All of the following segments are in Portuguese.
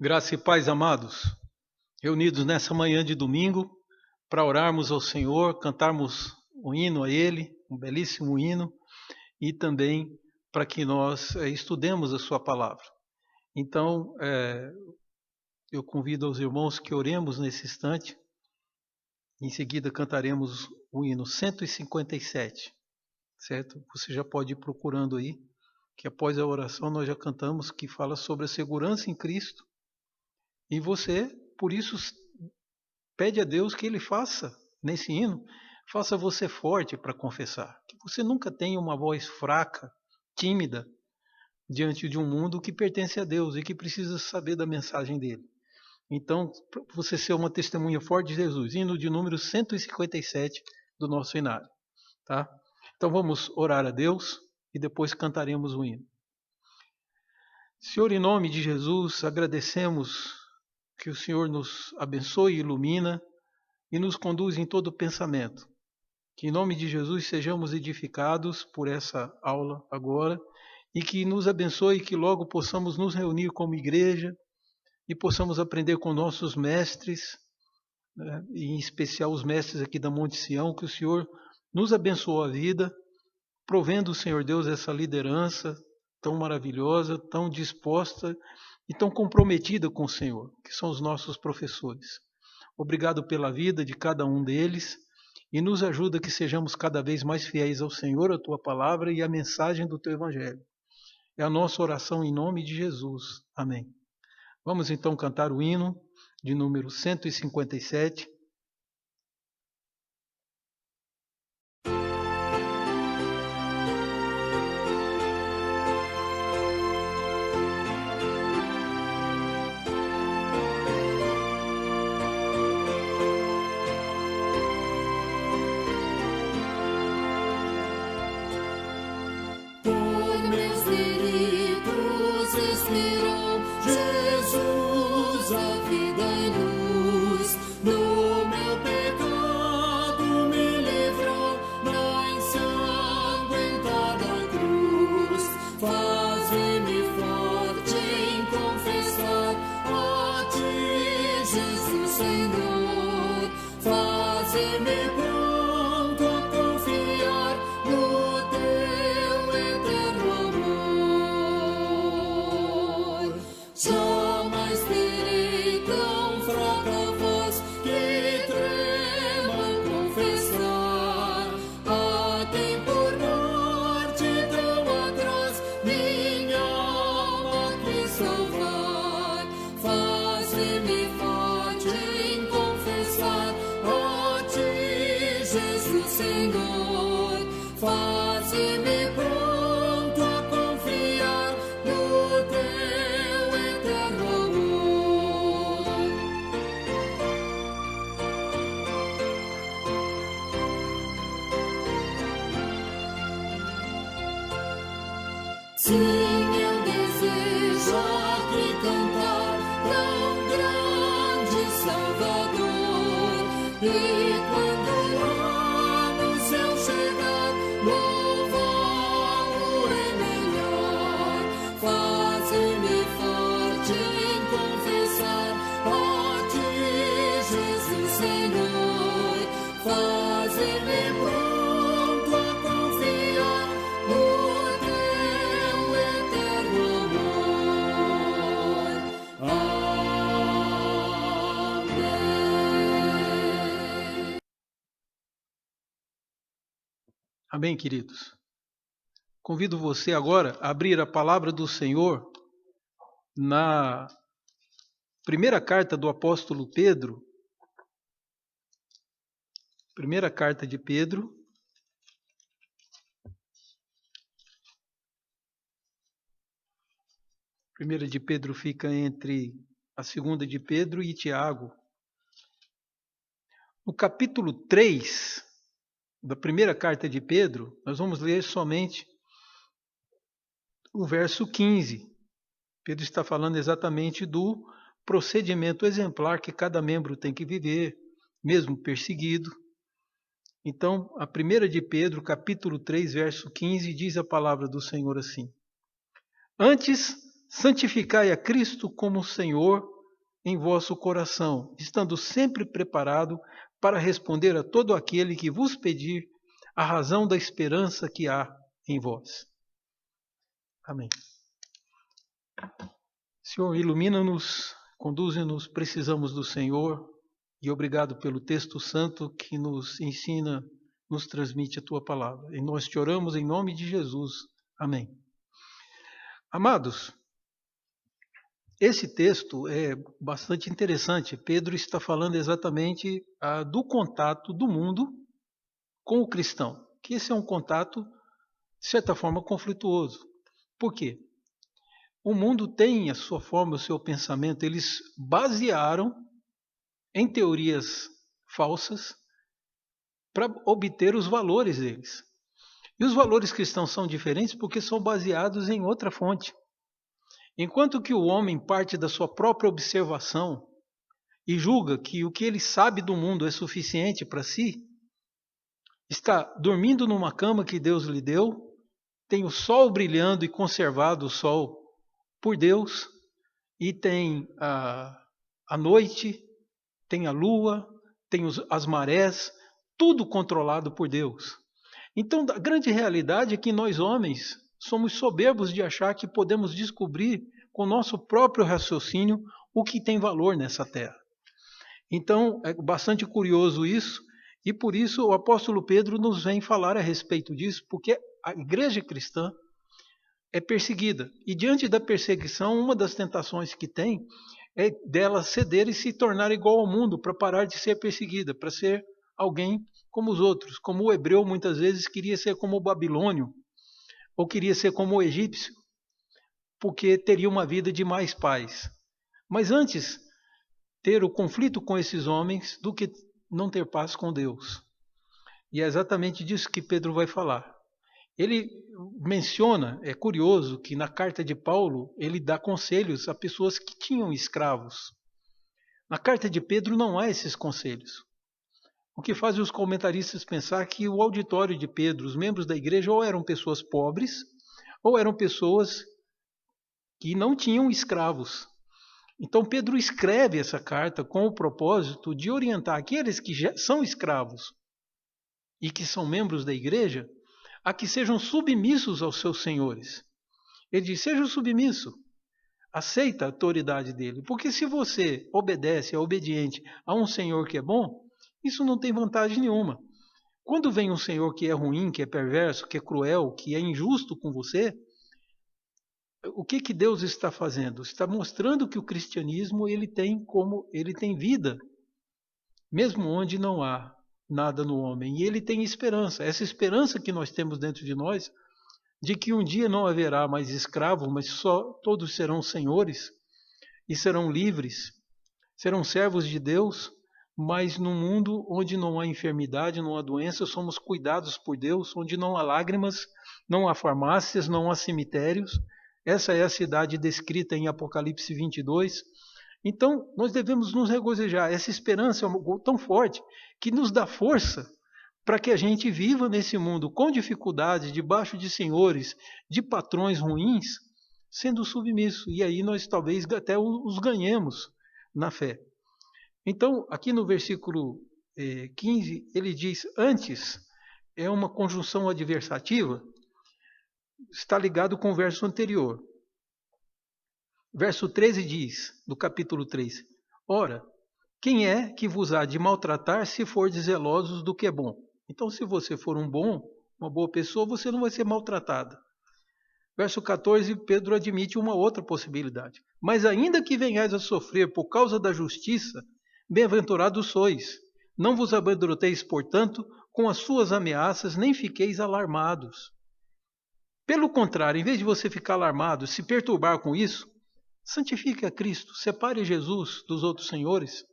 Graça e paz, amados, reunidos nessa manhã de domingo para orarmos ao Senhor, cantarmos um hino a Ele, um belíssimo hino, e também para que nós estudemos a Sua palavra. Então, eu convido aos irmãos que oremos nesse instante. Em seguida cantaremos o hino 157, certo? Você já pode ir procurando aí, que após a oração nós já cantamos, que fala sobre a segurança em Cristo. E você, por isso, pede a Deus que Ele faça, nesse hino, faça você forte para confessar. Que você nunca tenha uma voz fraca, tímida, diante de um mundo que pertence a Deus e que precisa saber da mensagem dele. Então, para você ser uma testemunha forte de Jesus, hino de número 157 do nosso inário. Tá? Então vamos orar a Deus e depois cantaremos o hino. Senhor, em nome de Jesus, agradecemos que o Senhor nos abençoe e ilumina e nos conduz em todo pensamento. Que em nome de Jesus sejamos edificados por essa aula agora e que nos abençoe e que logo possamos nos reunir como igreja e possamos aprender com nossos mestres, né, e em especial os mestres aqui da Monte Sião, que o Senhor nos abençoou a vida, provendo, Senhor Deus, essa liderança tão maravilhosa, tão disposta e tão comprometida com o Senhor, que são os nossos professores. Obrigado pela vida de cada um deles e nos ajuda que sejamos cada vez mais fiéis ao Senhor, a Tua palavra e à mensagem do Teu Evangelho. É a nossa oração em nome de Jesus. Amém. Vamos então cantar o hino de número 157. Amém, queridos? Convido você agora a abrir a palavra do Senhor na primeira carta do apóstolo Pedro. Primeira carta de Pedro. A primeira de Pedro fica entre a segunda de Pedro e Tiago. No capítulo 3 da primeira carta de Pedro, nós vamos ler somente o verso 15. Pedro está falando exatamente do procedimento exemplar que cada membro tem que viver, mesmo perseguido. Então, a primeira de Pedro, capítulo 3, verso 15, diz a palavra do Senhor assim: Antes, santificai a Cristo como Senhor em vosso coração, estando sempre preparado para responder a todo aquele que vos pedir a razão da esperança que há em vós. Amém. Senhor, ilumina-nos, conduze-nos, precisamos do Senhor, e obrigado pelo texto santo que nos ensina, nos transmite a tua palavra. E nós te oramos em nome de Jesus. Amém. Amados, esse texto é bastante interessante. Pedro está falando exatamente do contato do mundo com o cristão, que esse é um contato, de certa forma, conflituoso. Por quê? O mundo tem a sua forma, o seu pensamento, eles basearam em teorias falsas para obter os valores deles. E os valores cristãos são diferentes porque são baseados em outra fonte. Enquanto que o homem parte da sua própria observação e julga que o que ele sabe do mundo é suficiente para si, está dormindo numa cama que Deus lhe deu, tem o sol brilhando e conservado o sol por Deus, e tem a noite, tem a lua, tem as marés, tudo controlado por Deus. Então, a grande realidade é que nós homens somos soberbos de achar que podemos descobrir com o nosso próprio raciocínio o que tem valor nessa terra. Então, é bastante curioso isso, e por isso o apóstolo Pedro nos vem falar a respeito disso, porque a igreja cristã é perseguida. E diante da perseguição, uma das tentações que tem é dela ceder e se tornar igual ao mundo para parar de ser perseguida, para ser alguém como os outros. Como o hebreu muitas vezes queria ser como o babilônio, ou queria ser como o egípcio, porque teria uma vida de mais paz. Mas antes ter o conflito com esses homens do que não ter paz com Deus. E é exatamente disso que Pedro vai falar. Ele menciona, é curioso, que na carta de Paulo ele dá conselhos a pessoas que tinham escravos. Na carta de Pedro não há esses conselhos. O que faz os comentaristas pensar que o auditório de Pedro, os membros da igreja, ou eram pessoas pobres, ou eram pessoas que não tinham escravos. Então Pedro escreve essa carta com o propósito de orientar aqueles que já são escravos e que são membros da igreja a que sejam submissos aos seus senhores. Ele diz, seja submisso, aceita a autoridade dele, porque se você obedece, é obediente a um senhor que é bom, isso não tem vantagem nenhuma. Quando vem um senhor que é ruim, que é perverso, que é cruel, que é injusto com você, o que Deus está fazendo? Está mostrando que o cristianismo ele tem vida, mesmo onde não há nada no homem. E ele tem esperança. Essa esperança que nós temos dentro de nós, de que um dia não haverá mais escravo, mas só todos serão senhores e serão livres, serão servos de Deus, mas num mundo onde não há enfermidade, não há doença, somos cuidados por Deus, onde não há lágrimas, não há farmácias, não há cemitérios. Essa é a cidade descrita em Apocalipse 22. Então, nós devemos nos regozijar. Essa esperança é algo tão forte que nos dá força para que a gente viva nesse mundo com dificuldades, debaixo de senhores, de patrões ruins, sendo submisso. E aí nós talvez até os ganhemos na fé. Então, aqui no versículo 15, ele diz, antes, é uma conjunção adversativa, está ligado com o verso anterior. Verso 13 diz, do capítulo 3, ora, quem é que vos há de maltratar se fordes zelosos do que é bom? Então, se você for uma boa pessoa, você não vai ser maltratado. Verso 14, Pedro admite uma outra possibilidade. Mas ainda que venhais a sofrer por causa da justiça, bem-aventurados sois. Não vos amedronteis, portanto, com as suas ameaças, nem fiqueis alarmados. Pelo contrário, em vez de você ficar alarmado, se perturbar com isso, santifique a Cristo, separe Jesus dos outros senhores.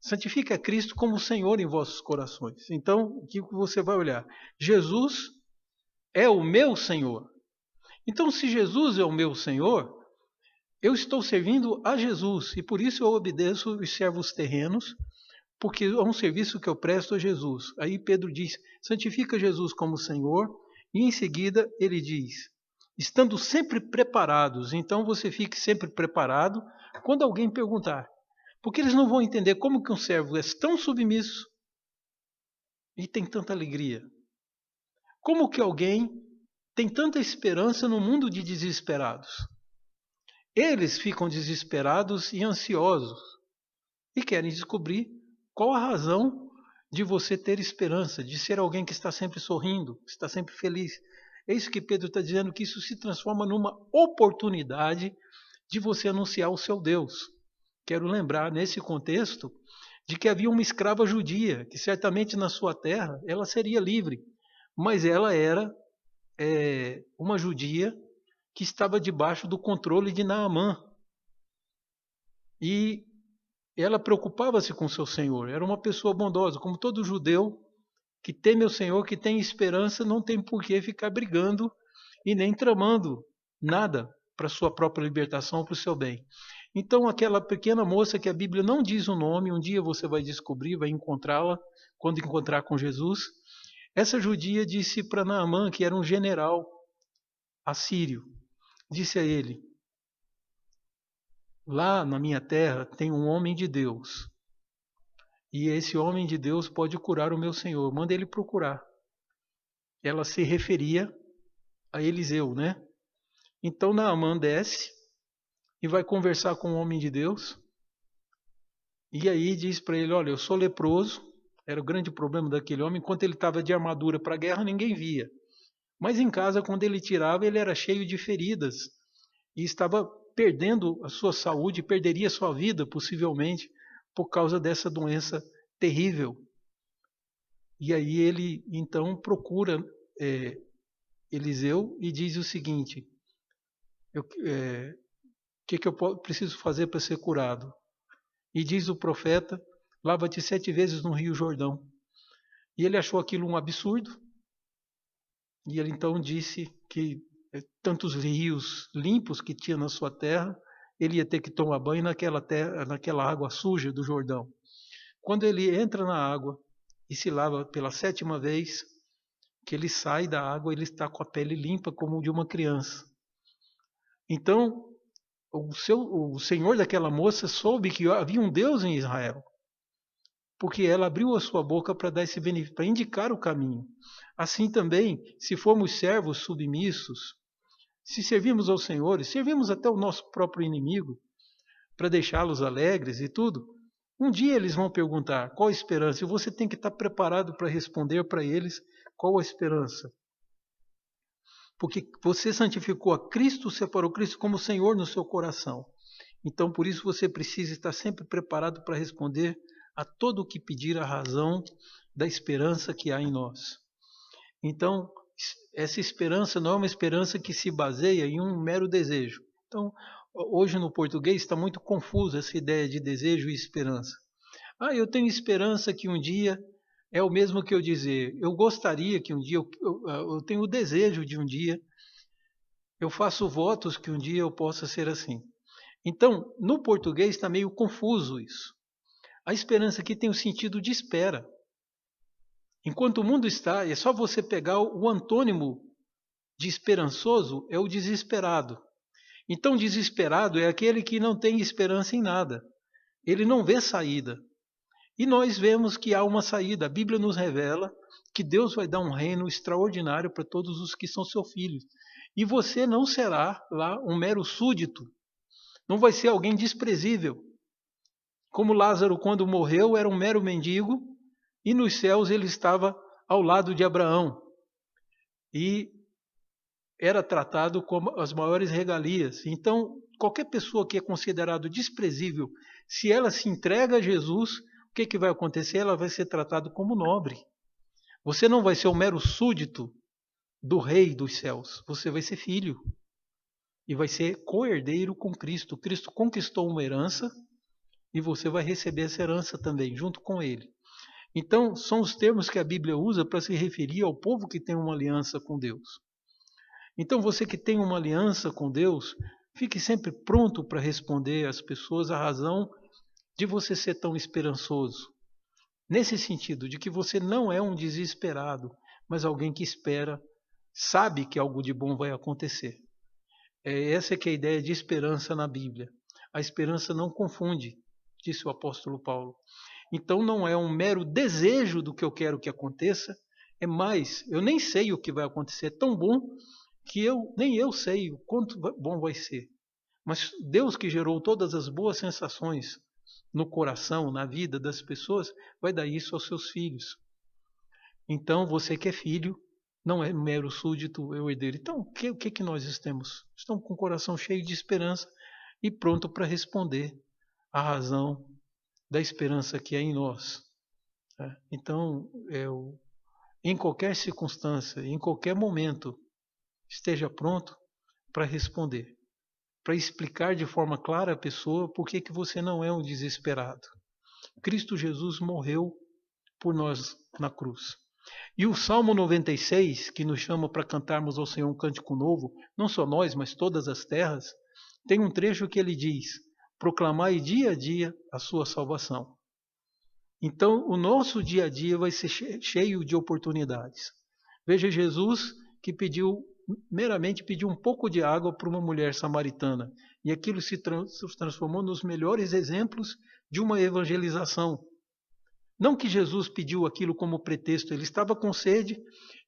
Santifique a Cristo como Senhor em vossos corações. Então, o que você vai olhar? Jesus é o meu Senhor. Então, se Jesus é o meu Senhor, eu estou servindo a Jesus. E por isso eu obedeço os servos terrenos, porque é um serviço que eu presto a Jesus. Aí Pedro diz, santifica Jesus como Senhor. E em seguida ele diz, estando sempre preparados. Então você fique sempre preparado quando alguém perguntar. Porque eles não vão entender como que um servo é tão submisso e tem tanta alegria. Como que alguém tem tanta esperança no mundo de desesperados? Eles ficam desesperados e ansiosos e querem descobrir qual a razão de você ter esperança, de ser alguém que está sempre sorrindo, que está sempre feliz. É isso que Pedro está dizendo, que isso se transforma numa oportunidade de você anunciar o seu Deus. Quero lembrar, nesse contexto, de que havia uma escrava judia, que certamente na sua terra ela seria livre, mas ela era uma judia que estava debaixo do controle de Naamã. E ela preocupava-se com seu Senhor, era uma pessoa bondosa, como todo judeu que teme o Senhor, que tem esperança, não tem por que ficar brigando e nem tramando nada para sua própria libertação, para o seu bem. Então, aquela pequena moça que a Bíblia não diz o nome, um dia você vai descobrir, vai encontrá-la, quando encontrar com Jesus. Essa judia disse para Naamã, que era um general assírio, disse a ele: lá na minha terra tem um homem de Deus, e esse homem de Deus pode curar o meu Senhor, manda ele procurar. Ela se referia a Eliseu, né? Então Naamã desce e vai conversar com o homem de Deus. E aí diz para ele: olha, eu sou leproso. Era o grande problema daquele homem. Enquanto ele estava de armadura para a guerra, ninguém via. Mas em casa, quando ele tirava, ele era cheio de feridas. E estava perdendo a sua saúde, perderia a sua vida, possivelmente, por causa dessa doença terrível. E aí ele, então, procura Eliseu e diz o seguinte: o que eu preciso fazer para ser curado? E diz o profeta: lava-te 7 vezes no Rio Jordão. E ele achou aquilo um absurdo. E ele então disse que tantos rios limpos que tinha na sua terra, ele ia ter que tomar banho naquela água suja do Jordão. Quando ele entra na água e se lava pela 7ª vez, que ele sai da água, ele está com a pele limpa como de uma criança. Então, o senhor daquela moça soube que havia um Deus em Israel, porque ela abriu a sua boca para dar esse benefício, para indicar o caminho. Assim também, se formos servos submissos, se servimos ao Senhor, e servimos até o nosso próprio inimigo, para deixá-los alegres e tudo, um dia eles vão perguntar qual a esperança, e você tem que estar preparado para responder para eles qual a esperança. Porque você santificou a Cristo, separou Cristo como Senhor no seu coração. Então, por isso, você precisa estar sempre preparado para responder a todo o que pedir a razão da esperança que há em nós. Então, essa esperança não é uma esperança que se baseia em um mero desejo. Então, hoje no português está muito confusa essa ideia de desejo e esperança. Eu tenho esperança que um dia é o mesmo que eu dizer, eu gostaria que um dia, eu tenho o desejo de um dia, eu faço votos que um dia eu possa ser assim. Então, no português está meio confuso isso. A esperança aqui tem o sentido de espera. Enquanto o mundo está, é só você pegar o antônimo de esperançoso, é o desesperado. Então, desesperado é aquele que não tem esperança em nada. Ele não vê saída. E nós vemos que há uma saída. A Bíblia nos revela que Deus vai dar um reino extraordinário para todos os que são seus filhos. E você não será lá um mero súdito. Não vai ser alguém desprezível. Como Lázaro, quando morreu, era um mero mendigo, e nos céus ele estava ao lado de Abraão. E era tratado como as maiores regalias. Então, qualquer pessoa que é considerado desprezível, se ela se entrega a Jesus, o que vai acontecer? Ela vai ser tratada como nobre. Você não vai ser um mero súdito do rei dos céus. Você vai ser filho. E vai ser co-herdeiro com Cristo. Cristo conquistou uma herança e você vai receber essa herança também, junto com ele. Então, são os termos que a Bíblia usa para se referir ao povo que tem uma aliança com Deus. Então, você que tem uma aliança com Deus, fique sempre pronto para responder às pessoas a razão de você ser tão esperançoso. Nesse sentido, de que você não é um desesperado, mas alguém que espera, sabe que algo de bom vai acontecer. Essa que é a ideia de esperança na Bíblia. A esperança não confunde, disse o apóstolo Paulo. Então não é um mero desejo do que eu quero que aconteça, é mais, eu nem sei o que vai acontecer, é tão bom que nem eu sei o quanto bom vai ser. Mas Deus que gerou todas as boas sensações no coração, na vida das pessoas, vai dar isso aos seus filhos. Então você que é filho, não é mero súdito, é o herdeiro. Então o que nós estamos? Estamos com o coração cheio de esperança e pronto para responder à razão da esperança que é em nós. Então, em qualquer circunstância, em qualquer momento, esteja pronto para responder, para explicar de forma clara à pessoa por que você não é um desesperado. Cristo Jesus morreu por nós na cruz. E o Salmo 96, que nos chama para cantarmos ao Senhor um cântico novo, não só nós, mas todas as terras, tem um trecho que ele diz: proclamai dia a dia a sua salvação. Então, o nosso dia a dia vai ser cheio de oportunidades. Veja Jesus que meramente pediu um pouco de água para uma mulher samaritana. E aquilo se transformou nos melhores exemplos de uma evangelização. Não que Jesus pediu aquilo como pretexto, ele estava com sede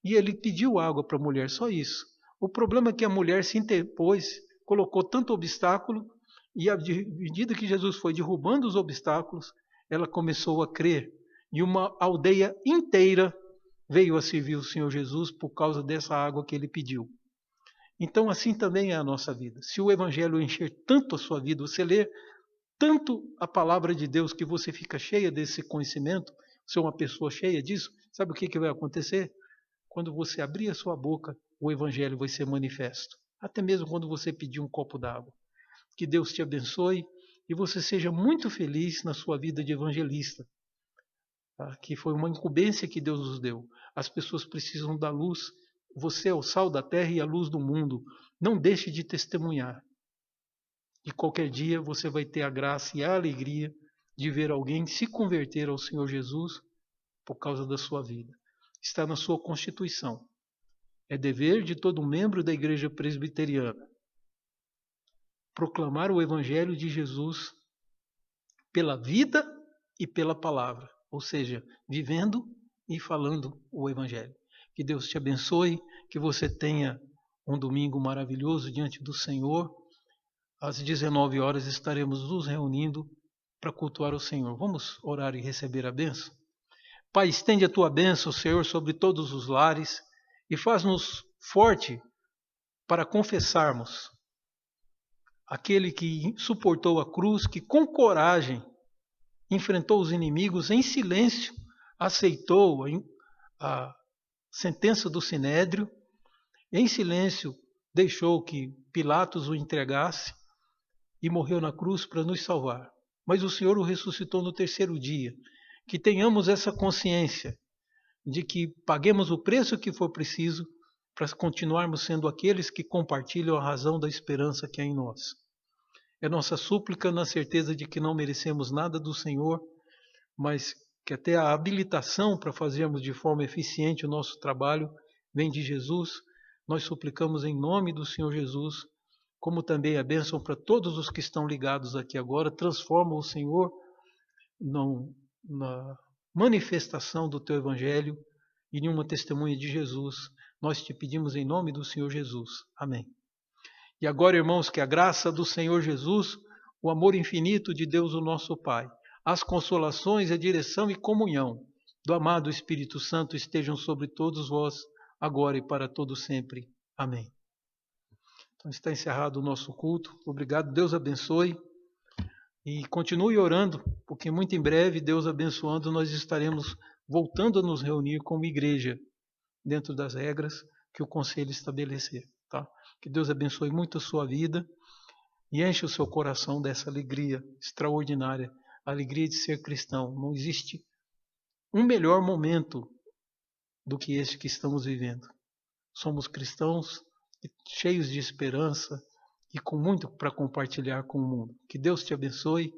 e ele pediu água para a mulher, só isso. O problema é que a mulher se interpôs, colocou tanto obstáculo, e à medida que Jesus foi derrubando os obstáculos, ela começou a crer. E uma aldeia inteira veio a servir o Senhor Jesus por causa dessa água que ele pediu. Então assim também é a nossa vida. Se o Evangelho encher tanto a sua vida, você lê tanto a palavra de Deus que você fica cheia desse conhecimento, você é uma pessoa cheia disso, sabe o que vai acontecer? Quando você abrir a sua boca, o Evangelho vai ser manifesto. Até mesmo quando você pedir um copo d'água. Que Deus te abençoe e você seja muito feliz na sua vida de evangelista. Tá? Que foi uma incumbência que Deus nos deu. As pessoas precisam da luz. Você é o sal da terra e a luz do mundo. Não deixe de testemunhar. E qualquer dia você vai ter a graça e a alegria de ver alguém se converter ao Senhor Jesus por causa da sua vida. Está na sua Constituição. É dever de todo membro da Igreja Presbiteriana proclamar o Evangelho de Jesus pela vida e pela palavra, ou seja, vivendo e falando o Evangelho. Que Deus te abençoe, que você tenha um domingo maravilhoso diante do Senhor. Às 19 horas estaremos nos reunindo para cultuar o Senhor. Vamos orar e receber a bênção? Pai, estende a tua bênção, Senhor, sobre todos os lares e faz-nos forte para confessarmos aquele que suportou a cruz, que com coragem enfrentou os inimigos em silêncio, aceitou a sentença do Sinédrio, em silêncio deixou que Pilatos o entregasse e morreu na cruz para nos salvar. Mas o Senhor o ressuscitou no terceiro dia. Que tenhamos essa consciência de que paguemos o preço que for preciso para continuarmos sendo aqueles que compartilham a razão da esperança que há em nós. É nossa súplica na certeza de que não merecemos nada do Senhor, mas que até a habilitação para fazermos de forma eficiente o nosso trabalho vem de Jesus. Nós suplicamos em nome do Senhor Jesus, como também a bênção para todos os que estão ligados aqui agora. Transforma o Senhor na manifestação do Teu Evangelho e em uma testemunha de Jesus. Nós te pedimos em nome do Senhor Jesus. Amém. E agora, irmãos, que a graça do Senhor Jesus, o amor infinito de Deus, o nosso Pai, as consolações, a direção e comunhão do amado Espírito Santo estejam sobre todos vós, agora e para todo sempre. Amém. Então está encerrado o nosso culto. Obrigado, Deus abençoe. E continue orando, porque muito em breve, Deus abençoando, nós estaremos voltando a nos reunir como igreja, dentro das regras que o Conselho estabelecer. Tá? Que Deus abençoe muito a sua vida e enche o seu coração dessa alegria extraordinária, a alegria de ser cristão. Não existe um melhor momento do que este que estamos vivendo. Somos cristãos cheios de esperança e com muito para compartilhar com o mundo. Que Deus te abençoe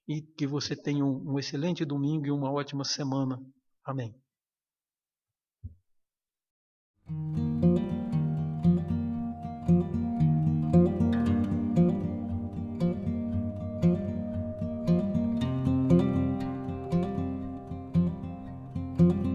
e que você tenha um excelente domingo e uma ótima semana. Amém. Amém.